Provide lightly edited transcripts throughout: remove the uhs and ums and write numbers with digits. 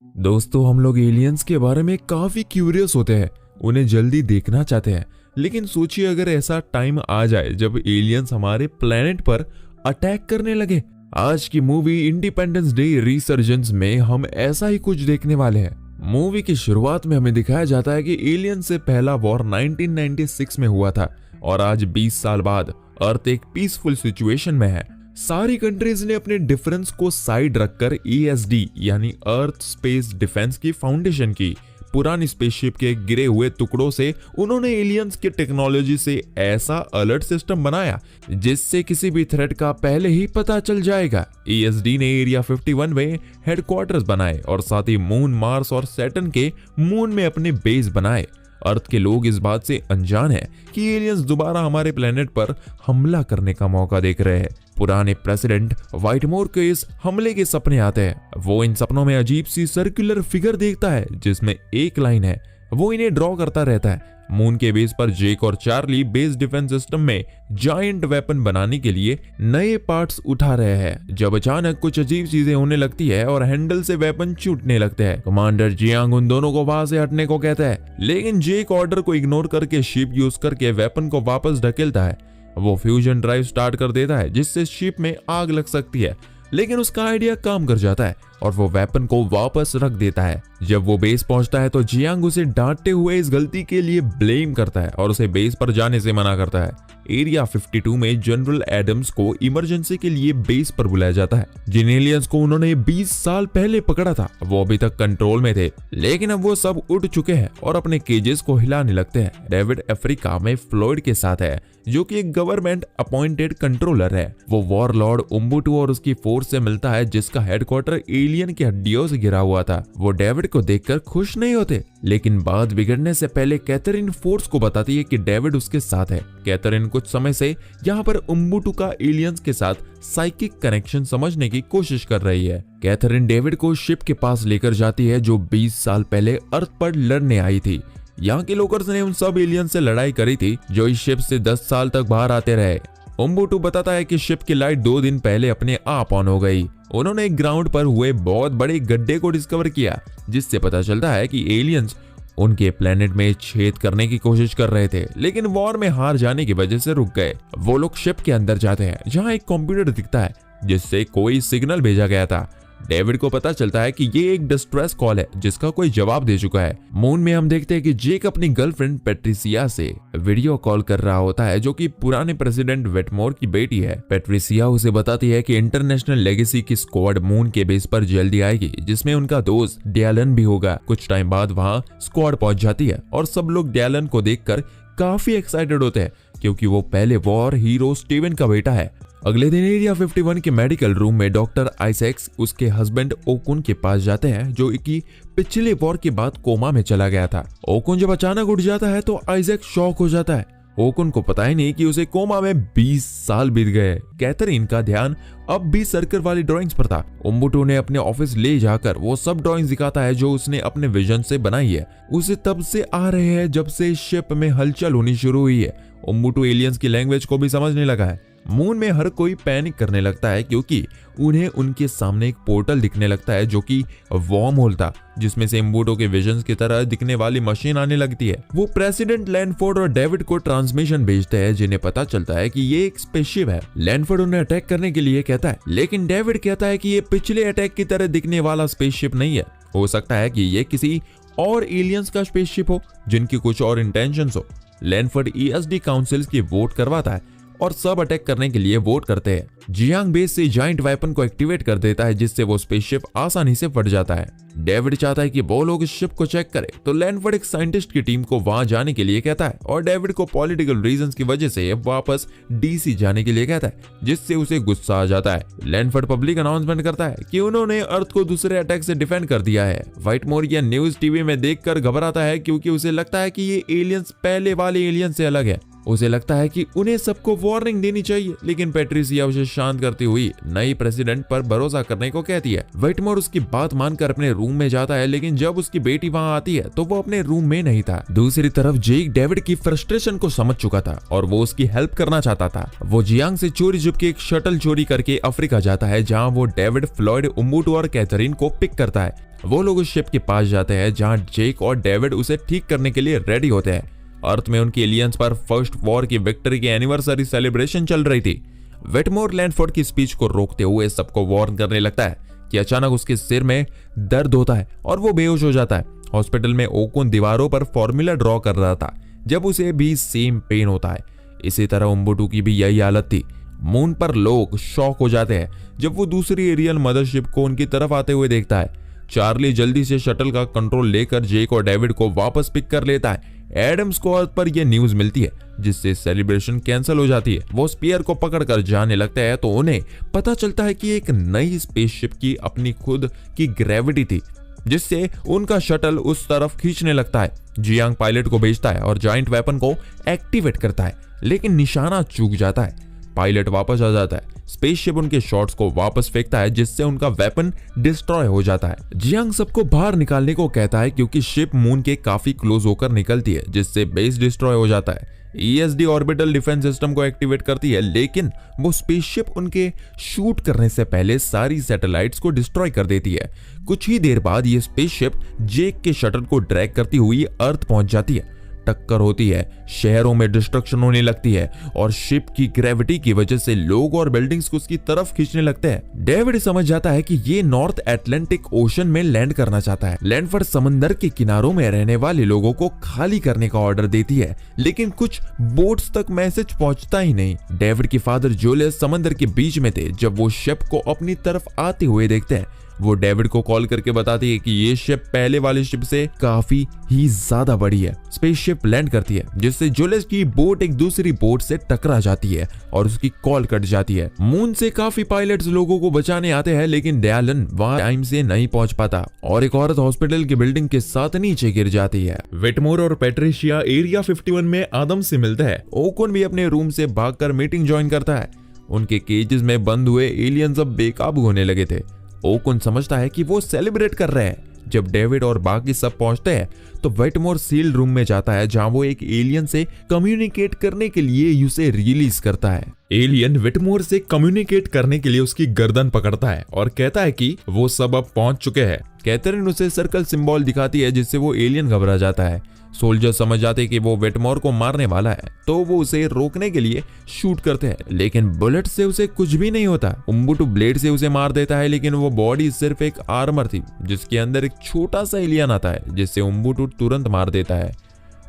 दोस्तों, हम लोग एलियंस के बारे में काफी क्यूरियस होते हैं, उन्हें जल्दी देखना चाहते हैं। लेकिन सोचिए अगर ऐसा टाइम आ जाए जब एलियंस हमारे प्लेनेट पर अटैक करने लगे। आज की मूवी इंडिपेंडेंस डे रिसर्जेंस में हम ऐसा ही कुछ देखने वाले हैं। मूवी की शुरुआत में हमें दिखाया जाता है कि एलियन से पहला वॉर 1996 में हुआ था और आज 20 साल बाद अर्थ एक पीसफुल सिचुएशन में है। सारी कंट्रीज ने अपने डिफरेंस को साइड रखकर ESD यानी अर्थ स्पेस डिफेंस की फाउंडेशन की। पुरानी स्पेसशिप के गिरे हुए टुकड़ों से उन्होंने एलियंस की टेक्नोलॉजी से ऐसा अलर्ट सिस्टम बनाया जिससे किसी भी थ्रेट का पहले ही पता चल जाएगा। ESD ने एरिया 51 में हेडक्वार्टर्स बनाए और साथ ही मून, मार्स और सैटर्न के मून में अपने बेस बनाए। अर्थ के लोग इस बात से अनजान हैं कि एलियंस दोबारा हमारे प्लेनेट पर हमला करने का मौका देख रहे हैं। पुराने प्रेसिडेंट व्हाइटमोर के इस हमले के सपने आते हैं। वो इन सपनों में अजीब सी सर्कुलर फिगर देखता है जिसमें एक लाइन है। वो इन्हें ड्रॉ करता रहता है। मून के बेस पर जेक और चार्ली बेस डिफेंस सिस्टम में जायंट वेपन बनाने के लिए नए पार्ट्स उठा रहे हैं जब अचानक कुछ अजीब चीजें होने लगती है और हैंडल से वेपन छूटने लगते हैं। कमांडर जियांग उन दोनों को वहां से हटने को कहता है, लेकिन जेक ऑर्डर को इग्नोर करके शिप यूज करके वेपन को वापस ढकेलता है। वो फ्यूजन ड्राइव स्टार्ट कर देता है जिससे शिप में आग लग सकती है, लेकिन उसका आइडिया काम कर जाता है और वो वेपन को वापस रख देता है। जब वो बेस पहुंचता है तो जियांग उसे डांटते हुए इस गलती के लिए ब्लेम करता है और उसे बेस पर जाने से मना करता है। एरिया 52 में जनरल एडम्स को इमरजेंसी के लिए बेस पर बुलाया जाता है। जिन एलियंस को उन्होंने 20 साल पहले पकड़ा था वो अभी तक कंट्रोल में थे, लेकिन अब वो सब उड़ चुके हैं और अपने केजेस को हिलाने लगते हैं। डेविड अफ्रीका में फ्लॉयड के साथ है जो कि एक गवर्नमेंट अपॉइंटेड कंट्रोलर है। वो वॉरलॉर्ड उम्बुटू और उसकी फोर्स से मिलता है जिसका हेडक्वार्टर एलियन की हड्डियों से घिरा हुआ था। वो डेविड को देखकर खुश नहीं होते, लेकिन बात बिगड़ने से पहले कैथरीन फोर्स को बताती है कि डेविड उसके साथ है। कैथरीन कुछ समय से यहाँ पर उम्बुटू का एलियंस के साथ साइकिक कनेक्शन समझने की कोशिश कर रही है। कैथरीन डेविड को शिप के पास लेकर जाती है जो 20 साल पहले अर्थ पर लड़ने आई थी। यहाँ के लोकर्स ने उन सब एलियन से लड़ाई करी थी जो इस शिप से 10 साल तक बाहर आते रहे। उम्बुटू बताता है कि शिप की लाइट 2 दिन पहले अपने आप ऑन हो गई। उन्होंने एक ग्राउंड पर हुए बहुत बड़े गड्ढे को डिस्कवर किया जिससे पता चलता है कि एलियंस उनके प्लेनेट में छेद करने की कोशिश कर रहे थे, लेकिन वॉर में हार जाने की वजह से रुक गए। वो लोग शिप के अंदर जाते हैं जहां एक कंप्यूटर दिखता है जिससे कोई सिग्नल भेजा गया था। डेविड को पता चलता है कि ये एक डिस्ट्रेस कॉल है जिसका कोई जवाब दे चुका है। मून में हम देखते हैं कि जेक अपनी गर्लफ्रेंड पेट्रिसिया से वीडियो कॉल कर रहा होता है जो कि पुराने प्रेसिडेंट वेटमोर की बेटी है। पेट्रिसिया उसे बताती है कि इंटरनेशनल लेगेसी की स्क्वाड मून के बेस पर जल्दी आएगी जिसमें उनका दोस्त डैलन भी होगा। कुछ टाइम बाद वहां स्क्वाड पहुंच जाती है और सब लोग डैलन को देखकर काफी एक्साइटेड होते हैं क्योंकि वो पहले वॉर हीरो स्टीवन का बेटा है। अगले दिन एरिया 51 के मेडिकल रूम में डॉक्टर आइजैक्स उसके हस्बैंड ओकुन के पास जाते हैं जो कि पिछले वॉर के बाद कोमा में चला गया था। ओकुन जब अचानक उठ जाता है तो आइजैक शॉक हो जाता है। ओकुन को पता ही नहीं कि उसे कोमा में 20 साल बीत गए। कैथरीन का ध्यान अब भी सर्कल वाली ड्राइंग्स पर था। उम्बुटू ने अपने ऑफिस ले जाकर वो सब ड्राइंग्स दिखाता है जो उसने अपने विजन से बनाई है। उसे तब से आ रहे हैं जब से शिप में हलचल होनी शुरू हुई है। उम्बुटू एलियंस की लैंग्वेज को भी समझने लगा है। मून में हर कोई पैनिक करने लगता है क्योंकि उन्हें उनके सामने एक पोर्टल दिखने लगता है जो कि वॉर्म होल था जिसमें से उम्बुटू के विजन्स की तरह दिखने वाली मशीन आने लगती है। वो प्रेसिडेंट लैंडफोर्ड और डेविड को ट्रांसमिशन भेजते हैं जिन्हें पता चलता है कि ये एक स्पेसशिप है। लैंडफोर्ड उन्हें अटैक करने के लिए कहता है, लेकिन डेविड कहता है कि ये पिछले अटैक की तरह दिखने वाला स्पेसशिप नहीं है। हो सकता है कि ये किसी और एलियंस का स्पेसशिप हो जिनकी कुछ और इंटेंशंस हो। लैंडफोर्ड ESD काउंसिल की वोट करवाता है और सब अटैक करने के लिए वोट करते हैं। जियांग बेस से जाइंट वेपन को एक्टिवेट कर देता है जिससे वो स्पेसशिप आसानी से फट जाता है। डेविड चाहता है कि वो लोग इस शिप को चेक करें तो लैंडफोर्ड एक साइंटिस्ट की टीम को वहां जाने के लिए कहता है और डेविड को पॉलिटिकल रीजंस की वजह से वापस DC जाने के लिए कहता है जिससे उसे गुस्सा आ जाता है। लैंडफोर्ड पब्लिक अनाउंसमेंट करता है कि उन्होंने अर्थ को दूसरे अटैक से डिफेंड कर दिया है। व्हाइटमोर यह न्यूज टीवी में देखकर घबराता है क्योंकि उसे लगता है कि ये एलियंस पहले वाले एलियंस से अलग है। उसे लगता है कि उन्हें सबको वार्निंग देनी चाहिए, लेकिन पेट्रिसिया उसे शांत करती हुई नई प्रेसिडेंट पर भरोसा करने को कहती है। वेटमोर उसकी बात मानकर अपने रूम में जाता है, लेकिन जब उसकी बेटी वहां आती है तो वो अपने रूम में नहीं था। दूसरी तरफ जेक डेविड की फ्रस्ट्रेशन को समझ चुका था और वो उसकी हेल्प करना चाहता था। वो जियांग से चोरी छुपके एक शटल चोरी करके अफ्रीका जाता है जहाँ वो डेविड, फ्लॉयड, उम्बुटू और कैथरीन को पिक करता है। वो लोग उस शिप के पास जाते हैं जहां जेक और डेविड उसे ठीक करने के लिए रेडी होते हैं। अर्थ में उनके एलियंस पर फर्स्ट वॉर की विक्ट्री की एनिवर्सरी सेलिब्रेशन चल रही थी। वेटमोर लैंडफोर्ड की स्पीच को रोकते हुए सबको वार्न करने लगता है कि अचानक उसके सिर में दर्द होता है और वो बेहोश हो जाता है। हॉस्पिटल में ओकुन दीवारों पर फॉर्मूला ड्रॉ कर रहा था जब उसे भी सेम पेन होता है। इसी तरह उम्बुटू की भी यही हालत थी। मून पर लोग शॉक हो जाते हैं जब वो दूसरी एरियल मदरशिप को उनकी तरफ आते हुए देखता है। चार्ली जल्दी से शटल का कंट्रोल लेकर जेक और डेविड को वापस पिक कर लेता है। एडम्स को अर्थ पर यह न्यूज मिलती है जिससे सेलिब्रेशन कैंसिल हो जाती है। वो स्पीयर को पकड़कर जाने लगता है तो उन्हें पता चलता है कि एक नई स्पेसशिप की अपनी खुद की ग्रेविटी थी जिससे उनका शटल उस तरफ खींचने लगता है। जियांग पायलट को भेजता है और जायंट वेपन को एक्टिवेट करता है लेकिन निशाना चूक जाता है। पायलट वापस आ जाता है। स्पेसशिप उनके शॉट्स को वापस फेंकता है जिससे उनका वेपन डिस्ट्रॉय हो जाता है। जियांग सबको बाहर निकालने को कहता है क्योंकि शिप मून के काफी क्लोज होकर निकलती है जिससे बेस डिस्ट्रॉय हो जाता है। ESD ऑर्बिटल डिफेंस सिस्टम को एक्टिवेट करती है लेकिन वो स्पेसशिप उनके शूट करने से पहले सारी सैटेलाइट्स को डिस्ट्रॉय कर देती है। कुछ ही देर बाद ये स्पेसशिप जेक के शटल को ड्रैग करती हुई अर्थ पहुंच जाती है। टक्कर होती है, शहरों में डिस्ट्रक्शन होने लगती है और शिप की ग्रेविटी की वजह से लोग और बिल्डिंग्स को उसकी तरफ खींचने लगते हैं। डेविड समझ जाता है कि ये नॉर्थ अटलांटिक ओशन में लैंड करना चाहता है। लैंडफोर्ड समंदर के किनारों में रहने वाले लोगों को खाली करने का ऑर्डर देती है लेकिन कुछ बोट्स तक मैसेज पहुंचता ही नहीं। डेविड के फादर जूलियस समंदर के बीच में थे। जब वो शिप को अपनी तरफ आते हुए देखते हैं वो डेविड को कॉल करके बताती है कि ये शिप पहले वाली शिप से काफी ही ज्यादा बड़ी है। स्पेसशिप लैंड करती है जिससे जूलियस की बोट एक दूसरी बोट से टकरा जाती है और उसकी कॉल कट जाती है। मून से काफी पायलट्स लोगों को बचाने आते हैं लेकिन डैलन वहां टाइम से नहीं पहुंच पाता और एक औरत हॉस्पिटल की बिल्डिंग के साथ नीचे गिर जाती है। वेटमोर और पैट्रिशिया एरिया 51 में आदम से मिलते हैं। ओकुन भी अपने रूम से भागकर मीटिंग ज्वाइन करता है। उनके केजेस में बंद हुए एलियंस अब बेकाबू होने लगे थे। ओकुन समझता है कि वो सेलिब्रेट कर रहे हैं। जब डेविड और बाकी सब पहुंचते हैं तो वेटमोर सील रूम में जाता है जहां वो एक एलियन से कम्युनिकेट करने के लिए उसे रिलीज करता है। एलियन वेटमोर से कम्युनिकेट करने के लिए उसकी गर्दन पकड़ता है और कहता है कि वो सब अब पहुंच चुके हैं। कैथरीन उसे सर्कल सिंबल दिखाती है जिससे वो एलियन घबरा जाता है। सोल्जर समझ जाते कि वो वेटमोर को मारने वाला है तो वो उसे रोकने के लिए शूट करते हैं लेकिन बुलेट से उसे कुछ भी नहीं होता। उम्बुटू ब्लेड से उसे मार देता है लेकिन वो बॉडी सिर्फ एक आर्मर थी जिसके अंदर एक छोटा सा एलियन आता है जिससे उम्बुटू तुरंत मार देता है।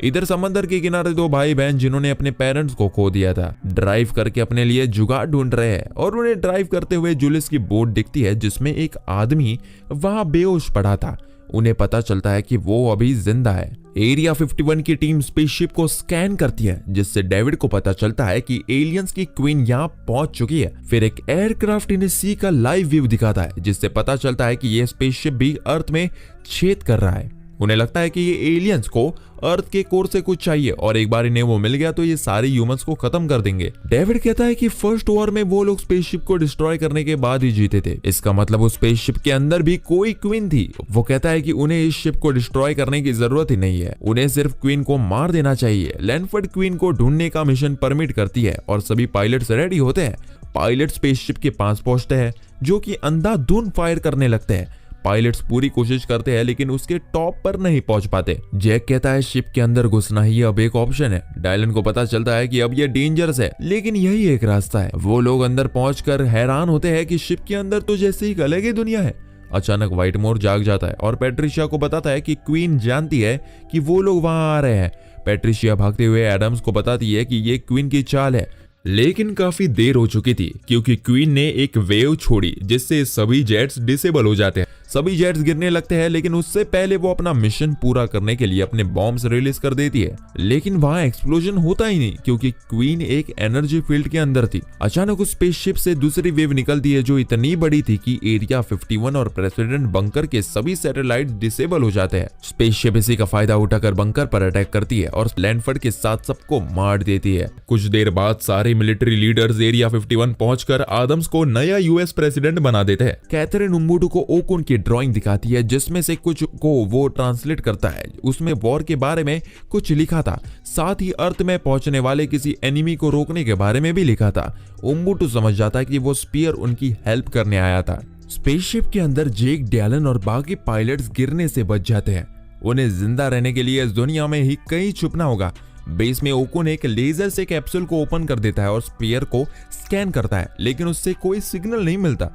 इधर समंदर के किनारे दो भाई बहन जिन्होंने अपने पेरेंट्स को खो दिया था ड्राइव करके अपने लिए जुगाड़ ढूंढ रहे हैं और उन्हें ड्राइव करते हुए जूलियस की बोट दिखती है जिसमें एक आदमी वहां बेहोश पड़ा था। उन्हें पता चलता है कि वो अभी जिंदा है। एरिया 51 की टीम स्पेसशिप को स्कैन करती है जिससे डेविड को पता चलता है कि एलियंस की क्वीन यहाँ पहुंच चुकी है। फिर एक एयरक्राफ्ट इन सी का लाइव व्यू दिखाता है जिससे पता चलता है कि यह स्पेसशिप भी अर्थ में छेद कर रहा है। उन्हें लगता है कि ये एलियंस को अर्थ के कोर से कुछ चाहिए और एक बार इन्हें वो मिल गया तो ये सारे ह्यूमंस को खत्म कर देंगे। डेविड कहता है कि फर्स्ट वॉर में वो लोग स्पेसशिप को डिस्ट्रॉय करने के बाद ही जीते थे। इसका मतलब उस स्पेसशिप के अंदर भी कोई क्वीन थी। वो कहता है कि उन्हें इस शिप को डिस्ट्रॉय करने की जरूरत ही नहीं है, उन्हें सिर्फ क्वीन को मार देना चाहिए। लैंडफोर्ड क्वीन को ढूंढने का मिशन परमिट करती है और सभी पायलट्स रेडी होते हैं। पायलट स्पेसशिप के पास पहुंचते हैं जो कि अंधाधुंध फायर करने लगते हैं। पायलट्स पूरी कोशिश करते हैं लेकिन उसके टॉप पर नहीं पहुंच पाते। जैक कहता है शिप के अंदर घुसना ही अब एक ऑप्शन है। डायलन को पता चलता है कि अब यह डेंजरस है लेकिन यही एक रास्ता है। वो लोग अंदर पहुंचकर हैरान होते हैं कि शिप के अंदर तो जैसे ही एक अलग ही दुनिया है। अचानक व्हाइटमोर जाग जाता है और पैट्रिशिया को बताता है कि क्वीन जानती है कि वो लोग वहां आ रहे हैं। पैट्रिशिया भागते हुए एडम्स को बताती है कि ये क्वीन की चाल है लेकिन काफी देर हो चुकी थी क्योंकि क्वीन ने एक वेव छोड़ी जिससे सभी जेट्स डिसेबल हो जाते हैं। सभी जेट्स गिरने लगते हैं लेकिन उससे पहले वो अपना मिशन पूरा करने के लिए अपने बॉम्ब्स रिलीज कर देती है लेकिन वहां एक्सप्लोजन होता ही नहीं क्योंकि क्वीन एक एनर्जी फील्ड के अंदर थी। अचानक उस स्पेसशिप से दूसरी वेव निकलती है जो इतनी बड़ी थी कि एरिया 51 और प्रेसिडेंट बंकर के सभी सैटेलाइट डिसेबल हो जाते हैं। स्पेसशिप इसी का फायदा उठाकर बंकर पर अटैक करती है और लैंडफोर्ड के साथ सबको मार देती है। कुछ देर बाद सारे मिलिट्री लीडर्स एरिया 51 पहुंचकर आदम्स को नया यूएस प्रेसिडेंट बना देते हैं। कैथरीन उम्बुटू को ओकुन की ड्राइंग दिखाती है जिसमें से कुछ को वो ट्रांसलेट करता है। उसमें वॉर के बारे में कुछ लिखा था, साथ ही अर्थ में पहुंचने वाले किसी एनिमी को रोकने के बारे में भी लिखा था। उम्बुटू समझ जाता है कि वो स्पीयर उनकी हेल्प करने आया था। स्पेसशिप के अंदर जेक, डैलन और बाकी पायलट्स गिरने से बच जाते हैं। उन्हें जिंदा रहने के लिए इस दुनिया में ही कहीं छुपना होगा। बेस में ओकुन एक लेजर से कैप्सूल को ओपन कर देता है और स्पीयर को स्कैन करता है, लेकिन उससे कोई सिग्नल नहीं मिलता।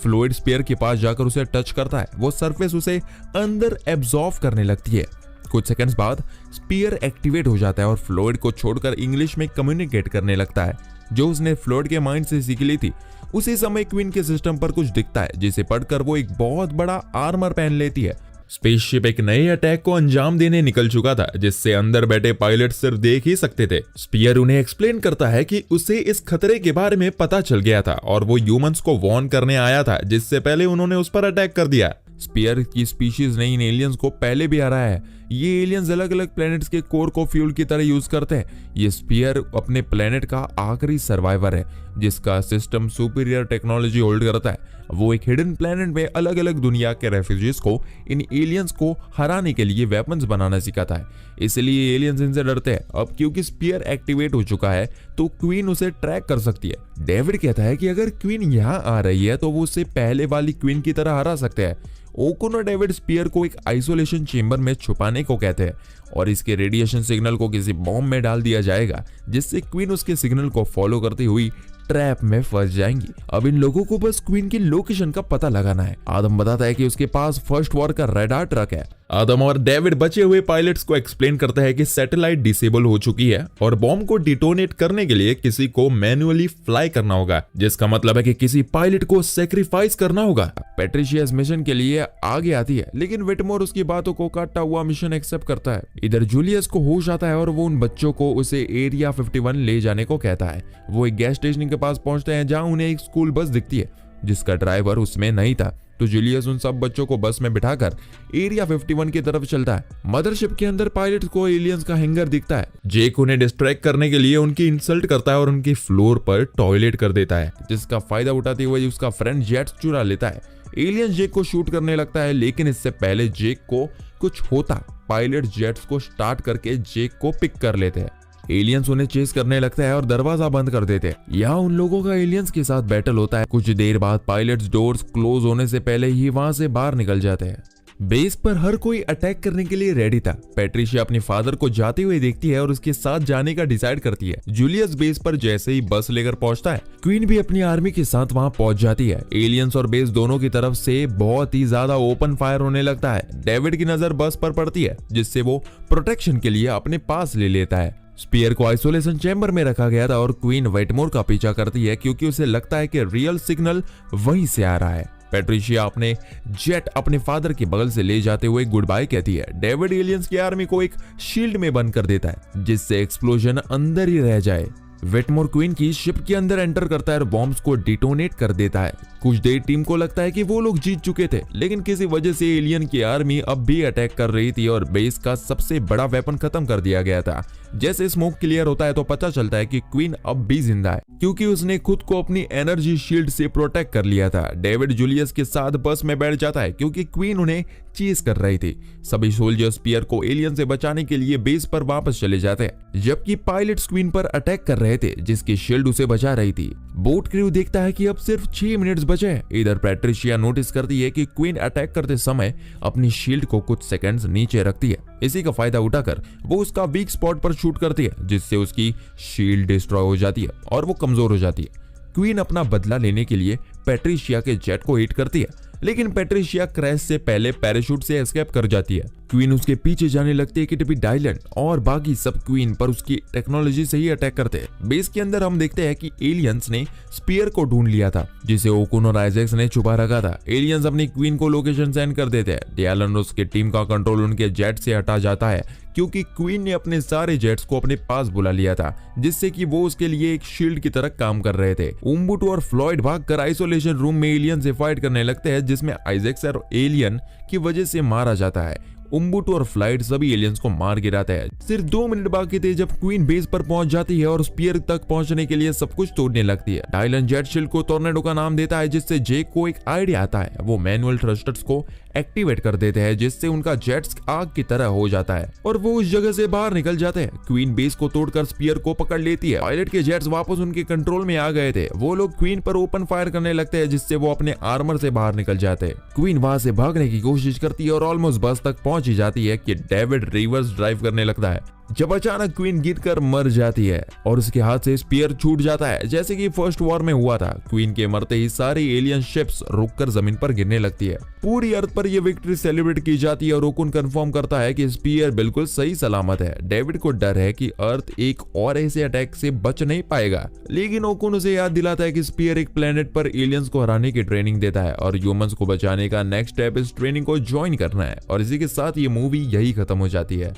फ्लूइड स्पीयर के पास जाकर उसे टच करता है, वो सरफेस उसे अंदर एब्जॉर्ब करने लगती है। कुछ सेकंड्स बाद स्पीयर एक्टिवेट हो जाता है और फ्लूइड को छोड़कर इंग्लिश में कम्युनिकेट करने लगता है, जो उसने फ्लूइड के माइंड से सीख ली थी। उसी समय क्वीन के सिस्टम पर कुछ दिखता है, जिसे पढ़कर वो एक बहुत बड़ा आर्मर पहन लेती है। स्पेसशिप एक नए अटैक को अंजाम देने निकल चुका था, जिससे अंदर बैठे पायलट सिर्फ देख ही सकते थे। स्पीयर उन्हें एक्सप्लेन करता है कि उसे इस खतरे के बारे में पता चल गया था और वो ह्यूमंस को वार्न करने आया था, जिससे पहले उन्होंने उस पर अटैक कर दिया। स्पीयर की स्पीशीज ने इन एलियंस को पहले भी हराया है। ये एलियंस अलग अलग प्लैनेट्स के कोर को फ्यूल की तरह यूज करते हैं। ये स्पीयर अपने प्लैनेट का आखिरी सर्वाइवर है, जिसका सिस्टम सुपीरियर टेक्नोलॉजी होल्ड करता है। वो एक हिडन प्लैनेट में अलग अलग दुनिया के रेफ्यूजीज को इन एलियंस को हराने के लिए वेपन्स बनाना सिखाता है, इसलिए एलियंस इनसे डरते हैं। अब क्योंकि स्पीयर एक्टिवेट हो चुका है तो क्वीन उसे ट्रैक कर सकती है। डेविड कहता है कि अगर क्वीन यहाँ आ रही है तो वो उसे पहले वाली क्वीन की तरह हरा सकते हैं। ओकुन और डेविड स्पीयर को एक आइसोलेशन चेंबर में छुपाने को कहते हैं और इसके रेडिएशन सिग्नल को किसी बॉम्ब में डाल दिया जाएगा, जिससे क्वीन उसके सिग्नल को फॉलो करती हुई ट्रैप में फंस जाएंगी। अब इन लोगों को बस क्वीन की लोकेशन का पता लगाना है। आदम बताता है कि उसके पास फर्स्ट वॉर का रडार ट्रक है। आदम और डेविड बचे हुए पायलट्स को एक्सप्लेन करता है कि सैटेलाइट डिसेबल हो चुकी है और बॉम्ब को डिटोनेट करने के लिए किसी को मैन्युअली फ्लाई करना होगा, जिसका मतलब है कि किसी पायलट को सेक्रीफाइस करना होगा। पैट्रिशिया इस मिशन के लिए आगे आती है, लेकिन विटमोर उसकी बातों को काटता हुआ मिशन एक्सेप्ट करता है। इधर जूलियस को होश आता है और वो उन बच्चों को उसे एरिया 51 ले जाने को कहता है। वो एक गैस स्टेशन के पास पहुंचते हैं, जहां उन्हें एक स्कूल बस दिखती है, जिसका ड्राइवर उसमें नहीं था। तो जूलियस उन सब बच्चों को बस में बिठाकर एरिया 51 की तरफ चलता है। मदरशिप के अंदर पायलट को एलियंस का हैंगर दिखता है। जेक उन्हें डिस्ट्रैक्ट करने के लिए उनकी इंसल्ट करता है और उनकी फ्लोर पर टॉयलेट कर देता है, जिसका फायदा उठाते हुए उसका फ्रेंड जेट्स चुरा लेता है। एलियंस जेक को शूट करने लगता है, लेकिन इससे पहले जेक को कुछ होता, पायलट जेट्स को स्टार्ट करके जेक को पिक कर लेते हैं। एलियंस उन्हें चेस करने लगता है और दरवाजा बंद कर देते हैं। यहाँ उन लोगों का एलियंस के साथ बैटल होता है। कुछ देर बाद पायलट्स डोर्स क्लोज होने से पहले ही वहां से बाहर निकल जाते हैं। बेस पर हर कोई अटैक करने के लिए रेडी था। पैट्रिशिया अपने फादर को जाते हुए देखती है और उसके साथ जाने का डिसाइड करती है। जूलियस बेस पर जैसे ही बस लेकर पहुंचता है, क्वीन भी अपनी आर्मी के साथ वहां पहुंच जाती है। एलियंस और बेस दोनों की तरफ से बहुत ही ज्यादा ओपन फायर होने लगता है। डेविड की नजर बस पर पड़ती है, जिससे वो प्रोटेक्शन के लिए अपने पास ले लेता है। स्पीयर को आइसोलेशन चैम्बर में रखा गया था और क्वीन वेटमोर का पीछा करती है, क्योंकि उसे लगता है कि रियल सिग्नल वहीं से आ रहा है। पैट्रिशिया अपने जेट अपने फादर के बगल से ले जाते हुए गुड बाय कहती है। डेविड एलियंस की आर्मी को एक शील्ड में बंद कर देता है, जिससे एक्सप्लोजन अंदर ही रह जाए। वेटमोर क्वीन की शिप के अंदर एंटर करता है और बॉम्ब्स को डिटोनेट कर देता है। कुछ देर टीम को लगता है कि वो लोग जीत चुके थे, लेकिन किसी वजह से एलियन की आर्मी अब भी अटैक कर रही थी और बेस का सबसे बड़ा वेपन खत्म कर दिया गया था। जैसे स्मोक क्लियर होता है तो पता चलता है कि क्वीन अब भी जिंदा है, क्योंकि उसने खुद को अपनी एनर्जी शील्ड से प्रोटेक्ट कर लिया था। डेविड जूलियस के साथ बस में बैठ जाता है, क्योंकि क्वीन उन्हें चेस कर रही थी। सभी सोल्जर्स स्पीयर को एलियन से बचाने के लिए बेस पर वापस चले जाते हैं, जबकि पायलट्स क्वीन पर अटैक कर रहे थे, जिसकी शील्ड उसे बचा रही थी। बोट क्रू देखता है कि अब सिर्फ 6 मिनट्स बचे हैं। इधर पैट्रिशिया नोटिस करती है कि क्वीन अटैक करते समय अपनी शील्ड को कुछ सेकंड्स नीचे रखती है। इसी का फायदा उठाकर वो उसका वीक स्पॉट पर शूट करती है, जिससे उसकी शील्ड डिस्ट्रॉय हो जाती है और वो कमजोर हो जाती है। क्वीन अपना बदला लेने के लिए पैट्रिशिया के जेट को हिट करती है, लेकिन पैट्रिशिया क्रैश से पहले पैराशूट से एस्केप कर जाती है। क्वीन उसके पीछे जाने लगती है कि टिपी डायलन और बाकी सब क्वीन पर उसकी टेक्नोलॉजी से ही अटैक करते हैं। बेस के अंदर हम देखते हैं कि एलियंस ने स्पीयर को ढूंढ लिया था, जिसे ओकुन और आइजैक्स ने छुपा रखा था। एलियंस अपनी क्वीन को लोकेशन सेंड कर देते हैं। डायलन और उसके टीम का कंट्रोल उनके जेट से हटा जाता है, क्योंकि क्वीन ने अपने सारे जेट्स को अपने पास बुला लिया था, जिससे कि वो उसके लिए एक शील्ड की तरह काम कर रहे थे। उम्बुटू और फ्लॉयड भागकर आइसोलेशन रूम में एलियन से फाइट करने लगते हैं, जिसमें आइजैक्स और एलियन की वजह से मारा जाता है। उम्बुटू और फ्लाइट सभी एलियंस को मार गिराते हैं। सिर्फ 2 मिनट बाकी थे जब क्वीन बेस पर पहुंच जाती है और स्पीयर तक पहुंचने के लिए सब कुछ तोड़ने लगती है। डायलन जेट शील्ड को टोर्नेडो का नाम देता है, जिससे जेक को एक आइडिया आता है। वो मैनुअल थ्रस्टर्स को एक्टिवेट कर देते हैं, जिससे उनका जेट्स आग की तरह हो जाता है और वो उस जगह से बाहर निकल जाते हैं। क्वीन बेस को तोड़कर स्पीयर को पकड़ लेती है। पायलट के जेट्स वापस उनके कंट्रोल में आ गए थे। वो लोग क्वीन पर ओपन फायर करने लगते हैं, जिससे वो अपने आर्मर से बाहर निकल जाते हैं। क्वीन वहां से भागने की कोशिश करती है और ऑलमोस्ट बस तक पहुंच ही जाती है कि डेविड रिवर्स ड्राइव करने लगता है, जब अचानक क्वीन गिरकर मर जाती है और उसके हाथ से स्पीयर छूट जाता है, जैसे कि फर्स्ट वॉर में हुआ था। क्वीन के मरते ही सारी एलियन शिप्स रुककर जमीन पर गिरने लगती है। पूरी अर्थ पर यह विक्ट्री सेलिब्रेट की जाती है और ओकुन कंफर्म करता है कि स्पीयर बिल्कुल सही सलामत है। डेविड को डर है कि अर्थ एक और ऐसे अटैक से बच नहीं पाएगा, लेकिन ओकुन उसे याद दिलाता है कि स्पीयर एक प्लेनेट पर एलियंस को हराने की ट्रेनिंग देता है और ह्यूमंस को बचाने का नेक्स्ट स्टेप इस ट्रेनिंग को ज्वाइन करना है। और इसी के साथ ये मूवी यही खत्म हो जाती है।